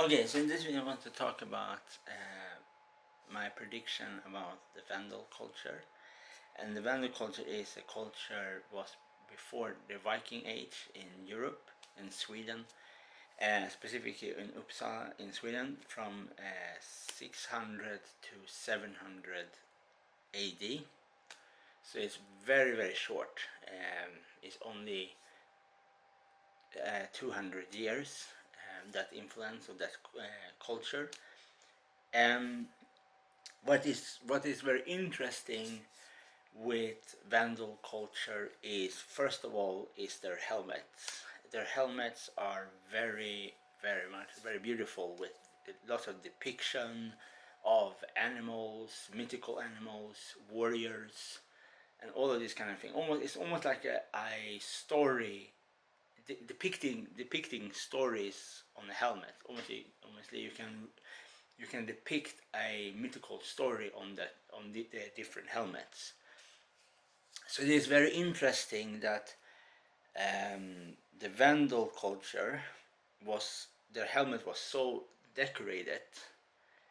Okay, so in this video I want to talk about my prediction about the Vendel culture. And the Vendel culture is a culture was before the Viking Age in Europe, in Sweden, specifically in Uppsala in Sweden from 600 to 700 AD. So it's very very short. It's only 200 years that influence of that culture. And what is very interesting with Vandal culture is, first of all, is their helmets. Their helmets are very beautiful, with lots of depiction of animals, mythical animals, warriors, and all of this kind of thing. It's almost like a story depicting stories on the helmet. Almost you can depict a mythical story on the different helmets. So it is very interesting that the Vandal culture their helmet was so decorated,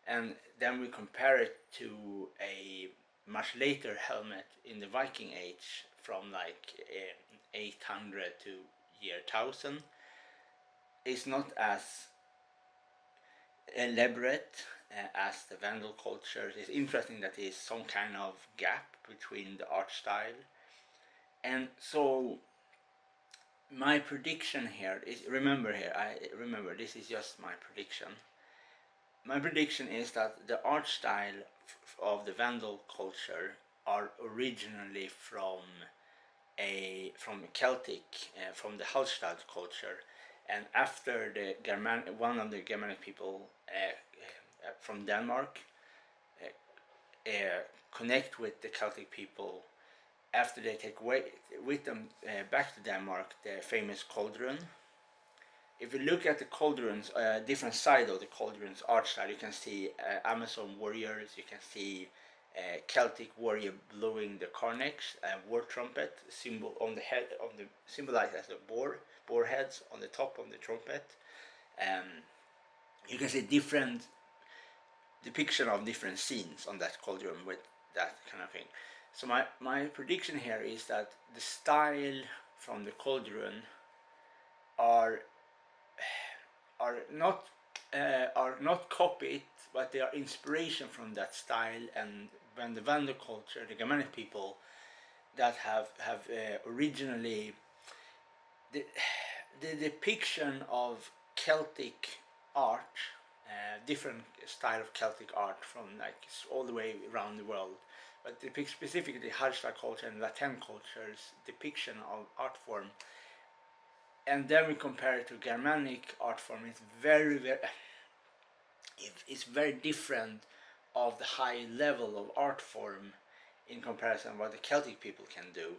and then we compare it to a much later helmet in the Viking Age from like 800 to year 1000. It's not as elaborate as the Vandal culture. It's interesting that there is some kind of gap between the art style. And so my prediction here is, remember this is just my prediction. My prediction is that the art style of the Vandal culture are originally from Celtic, from the Hallstatt culture, and after one of the Germanic people from Denmark connect with the Celtic people, after they take with them back to Denmark the famous cauldron. If you look at the cauldrons, different side of the cauldrons art style, you can see Amazon warriors, you can see Celtic warrior blowing the cornex, war trumpet, symbol on the head of the symbolized as the boar heads on the top of the trumpet. You can see different depiction of different scenes on that cauldron with that kind of thing. So my prediction here is that the style from the cauldron are not copied, but they are inspiration from that style. And when the Vandal culture, the Germanic people that have originally the depiction of Celtic art, different style of Celtic art from like all the way around the world, but depicts specifically Hallstatt culture and Latin culture's depiction of art form. And then we compare it to Germanic art form. It's very different of the high level of art form in comparison what the Celtic people can do,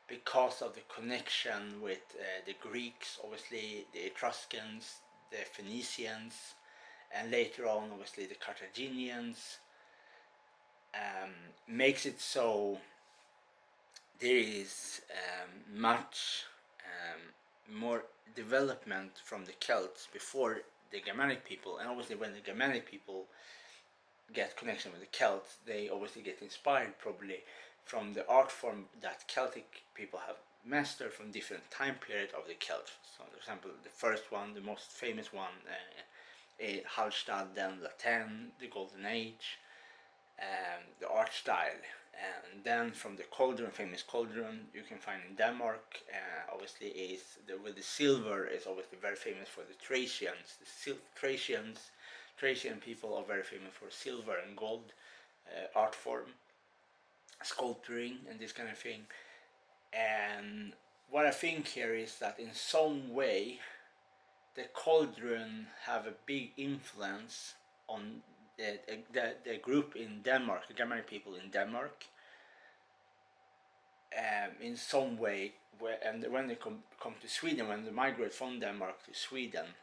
because of the connection with the Greeks, obviously the Etruscans, the Phoenicians, and later on obviously the Carthaginians. Makes it so there is much more development from the Celts before the Germanic people. And obviously when the Germanic people get connection with the Celts, they obviously get inspired probably from the art form that Celtic people have mastered from different time period of the Celts. So for example, the first one, the most famous one, Hallstatt, then Latin, the Golden Age, the art style. And then from the cauldron, famous cauldron you can find in Denmark, obviously is with the silver is obviously very famous for the Thracians. Thracian people are very famous for silver and gold art form, sculpturing and this kind of thing. And what I think here is that in some way the cauldron have a big influence on the group in Denmark, the Germanic people in Denmark, in some way. And when they come to Sweden, when they migrate from Denmark to Sweden,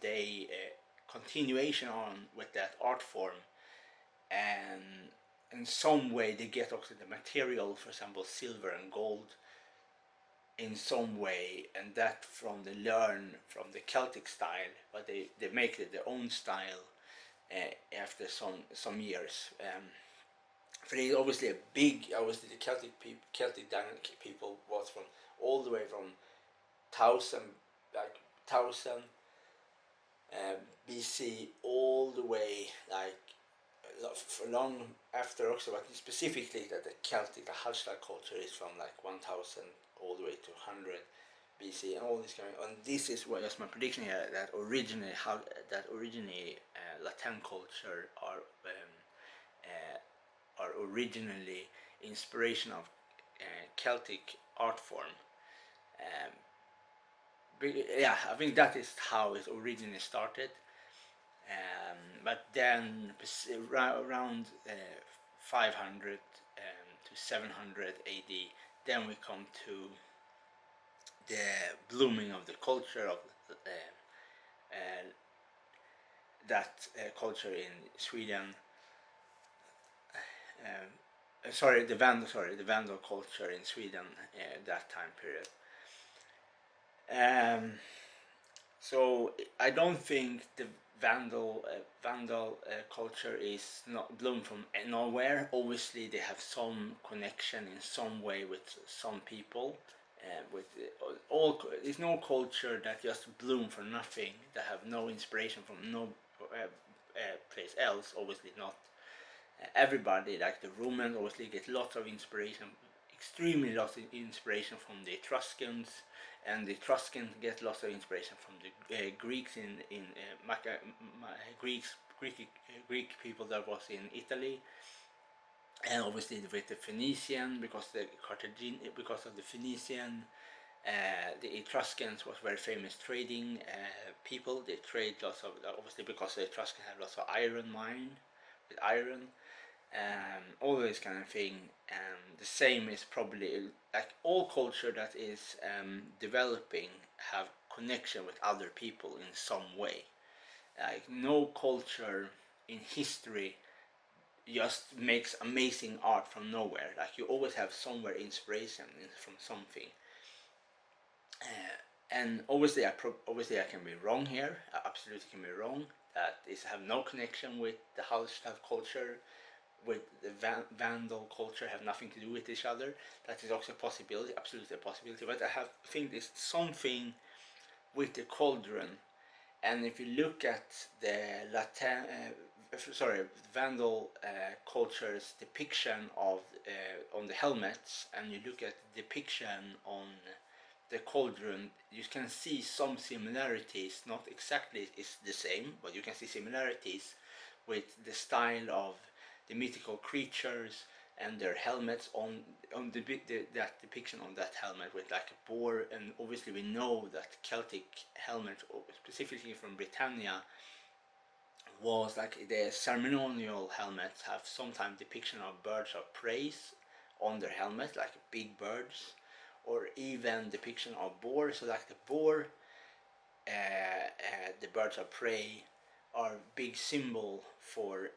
they continuation on with that art form, and in some way they get also the material, for example silver and gold, in some way, and that from the learn from the Celtic style, but they make it their own style after some years. For it's obviously a big, obviously the Celtic people was from all the way from thousand like thousand BC all the way like for long after also, but specifically that the Celtic, the Hallstatt culture is from like 1000 all the way to 100 BC and all this kind of, and this is what that's my prediction here, that originally Latin culture are originally inspiration of Celtic art form. Um, yeah, I think that is how it originally started. But then around 500 to 700 AD, then we come to the blooming of the culture of uh, that culture in Sweden. The Vandal culture in Sweden that time period. So I don't think the Vandal culture is not bloomed from nowhere. Obviously, they have some connection in some way with some people. With all, there's no culture that just bloom for nothing. That have no inspiration from no place else. Obviously, not everybody. Like the Romans, obviously get lots of inspiration, extremely lots of inspiration from the Etruscans, and the Etruscans get lots of inspiration from the Greeks in Greek people that was in Italy, and obviously with the Phoenician because of the Phoenician. The Etruscans was very famous trading people. They trade lots of, obviously because the Etruscans have lots of iron mine with iron. All this kind of thing. The same is probably like all culture that is developing have connection with other people in some way. Like no culture in history just makes amazing art from nowhere. Like you always have somewhere inspiration from something. And obviously, obviously I can be wrong here. I absolutely can be wrong. That is have no connection with the Hallstatt culture, with the Vandal culture, have nothing to do with each other. That is also a possibility, absolutely a possibility. But I think there's something with the cauldron, and if you look at the Vandal culture's depiction of on the helmets, and you look at the depiction on the cauldron, you can see some similarities. Not exactly is the same, but you can see similarities with the style of the mythical creatures and their helmets on that depiction on that helmet with like a boar. And obviously we know that Celtic helmets, specifically from Britannia, was like the ceremonial helmets have sometimes depiction of birds of prey on their helmet, like big birds, or even depiction of boar. So like the boar, the birds of prey are big symbol for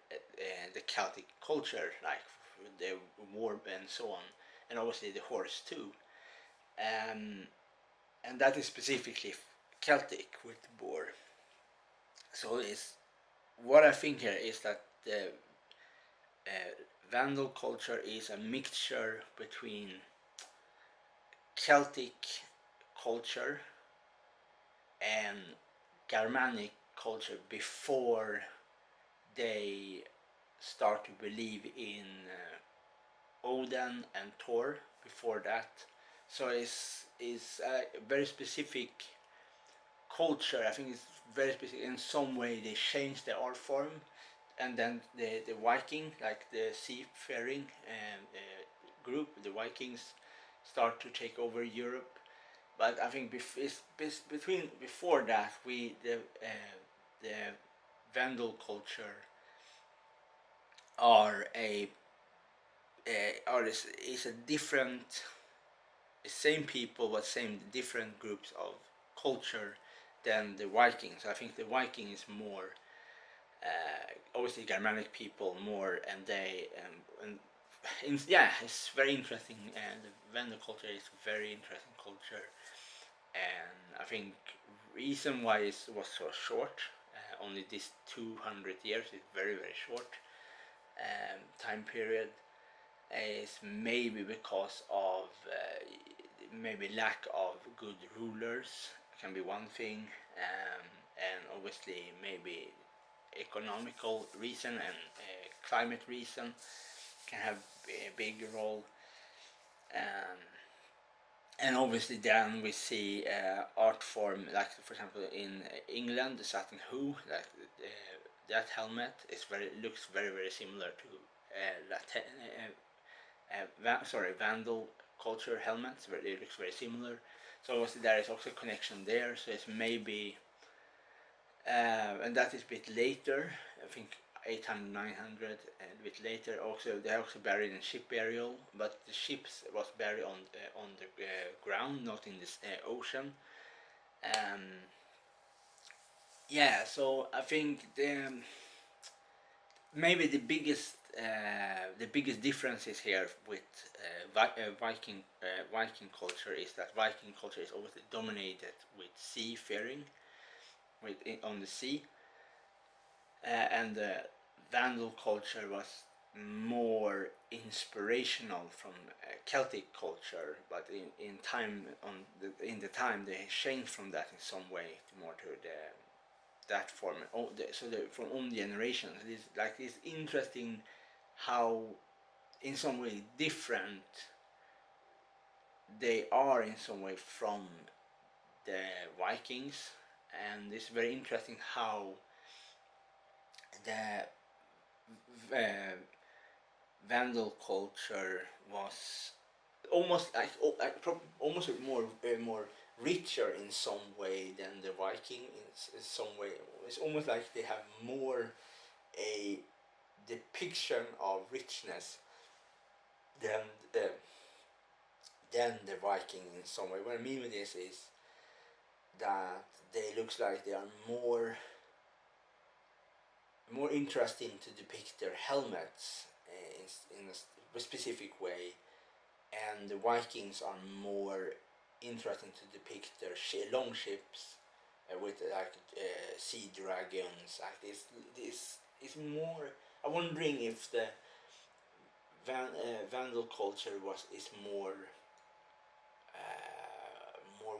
the Celtic culture, like the war and so on, and obviously the horse too. And that is specifically Celtic with the boar. So it's what I think here is that the Vandal culture is a mixture between Celtic culture and Germanic culture before they start to believe in Odin and Thor. Before that, so it's a very specific culture. I think it's very specific. In some way, they changed their art form, and then the Viking, like the seafaring group, the Vikings, start to take over Europe. But I think before that, the Vendel culture are is a different, same people but same different groups of culture than the Vikings. I think the Viking is more obviously Germanic people more, and they and yeah, it's very interesting, and the Vendel culture is very interesting culture, and I think reason why it was so short, only this 200 years is very short time period, is maybe because of maybe lack of good rulers can be one thing, and obviously maybe economical reason and climate reason can have a big role. Um, and obviously then we see art form like for example in England the Satin Who, like that helmet is very looks very similar to Vandal culture helmets. It looks very similar. So obviously there is also a connection there. So it's maybe, and that is a bit later. I think 800, 900, and a bit later. Also, they are also buried in ship burial, but the ships was buried on the ground, not in this ocean. Um, yeah, so I think maybe the biggest differences here with Viking culture is that Viking culture is obviously dominated with seafaring, on the sea, and the Vandal culture was more inspirational from Celtic culture, but in the time they changed from that in some way to more to the that form. From all generations, it's interesting how in some way different they are in some way from the Vikings, and it's very interesting how the uh, Vandal culture was almost almost more richer in some way than the Viking. In some way, it's almost like they have more a depiction of richness than the Viking in some way. What I mean with this is that they looks like they are more interesting to depict their helmets in a specific way, and the Vikings are more interesting to depict their long ships with like sea dragons. Like this is more. I'm wondering if the Vandal culture is more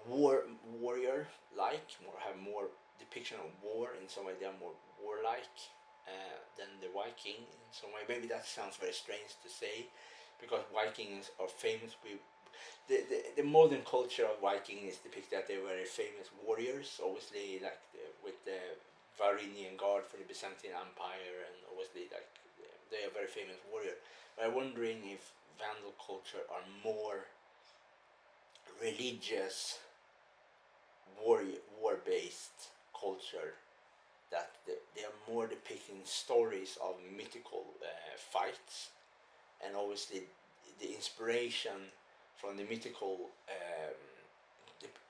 warrior like, have more depiction of war in some way. They are more warlike than the Viking in some way. Maybe that sounds very strange to say, because Vikings are famous. The modern culture of Viking is depicted that they were very famous warriors, obviously like with the Varinian Guard for the Byzantine Empire, and obviously like they are very famous warrior. But I'm wondering if Vandal culture are more religious war based culture, that they are more depicting stories of mythical fights, and obviously the inspiration from the mythical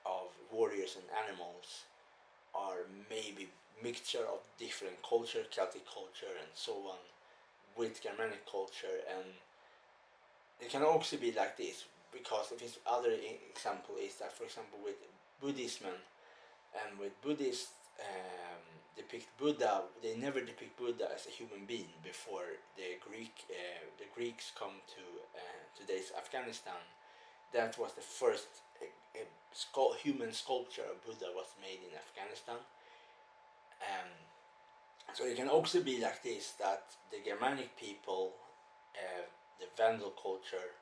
of warriors and animals are maybe mixture of different culture, Celtic culture and so on, with Germanic culture. And it can also be like this, because of his other example is that, for example, with Buddhism and with Buddhists depict Buddha, they never depict Buddha as a human being before the Greeks come to today's Afghanistan. That was the first human sculpture of Buddha was made in Afghanistan. Um, so it can also be like this, that the Germanic people, the Vandal culture,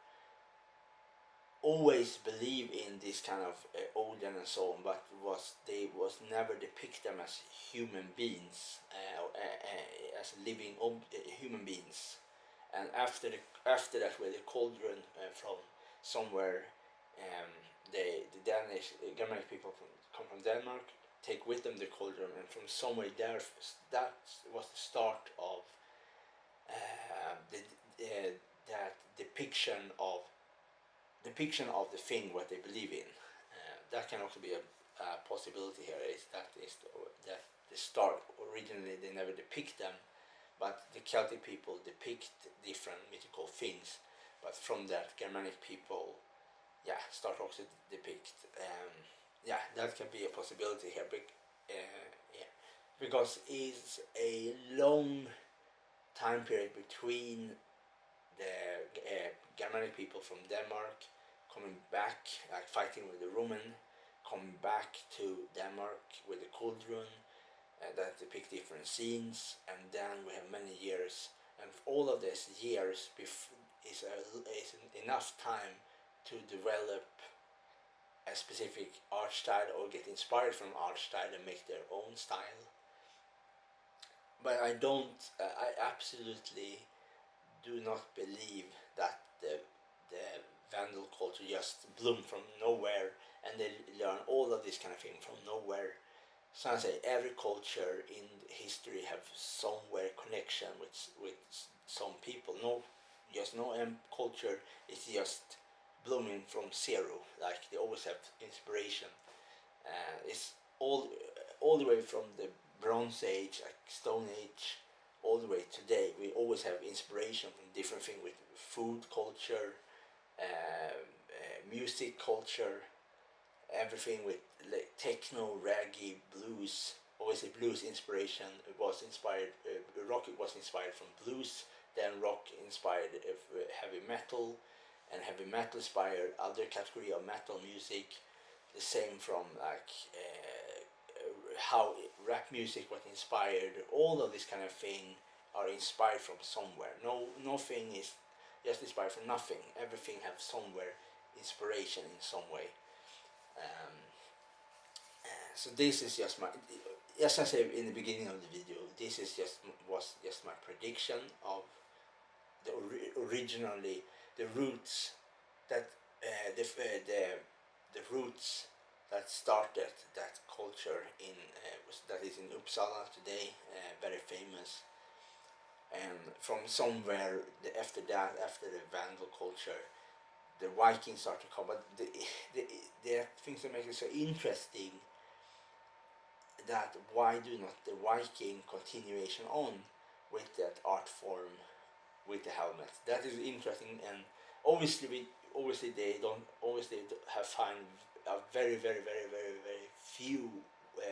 always believe in this kind of Odin and so on, but they was never depict them as human beings, as living human beings. And after that, where the cauldron from somewhere, the Danish Germanic people come from Denmark, take with them the cauldron, and from somewhere there, that was the start of that depiction of the thing what they believe in. That can also be a possibility here. Is that the start? Originally, they never depict them but the Celtic people depict different mythical things. But from that, Germanic people, yeah, start also to depict. Yeah, that can be a possibility here. Yeah, because it's a long time period between the Germanic people from Denmark coming back, like fighting with the Roman, coming back to Denmark with the cauldron, that depict different scenes, and then we have many years, and all of these years is enough time to develop a specific art style or get inspired from art style and make their own style. But I don't, I absolutely do not believe that the Vandal culture just bloomed from nowhere and they learn all of this kind of thing from nowhere. So I say every culture in history have somewhere connection with some people. No, just no culture is just blooming from zero. Like they always have inspiration. It's all the way from the Bronze Age, like Stone Age, all the way today. We always have inspiration from different things with food culture, music culture, everything with like techno, reggae, blues. Always a blues inspiration. It was inspired. Rock was inspired from blues. Then rock inspired heavy metal, and heavy metal inspired other category of metal music. The same from like how rap music was inspired. All of this kind of thing are inspired from somewhere. Nothing is just inspired from nothing. Everything has somewhere inspiration in some way. Um, so this is just my, as I said in the beginning of the video, this is was just my prediction of the originally the roots that the roots that started that culture in that is in Uppsala today, very famous. And from somewhere after that, after the Vandal culture, the Vikings start to come. But the things that make it so interesting that why do not the Viking continuation on with that art form with the helmet? That is interesting, and obviously they don't have find a very few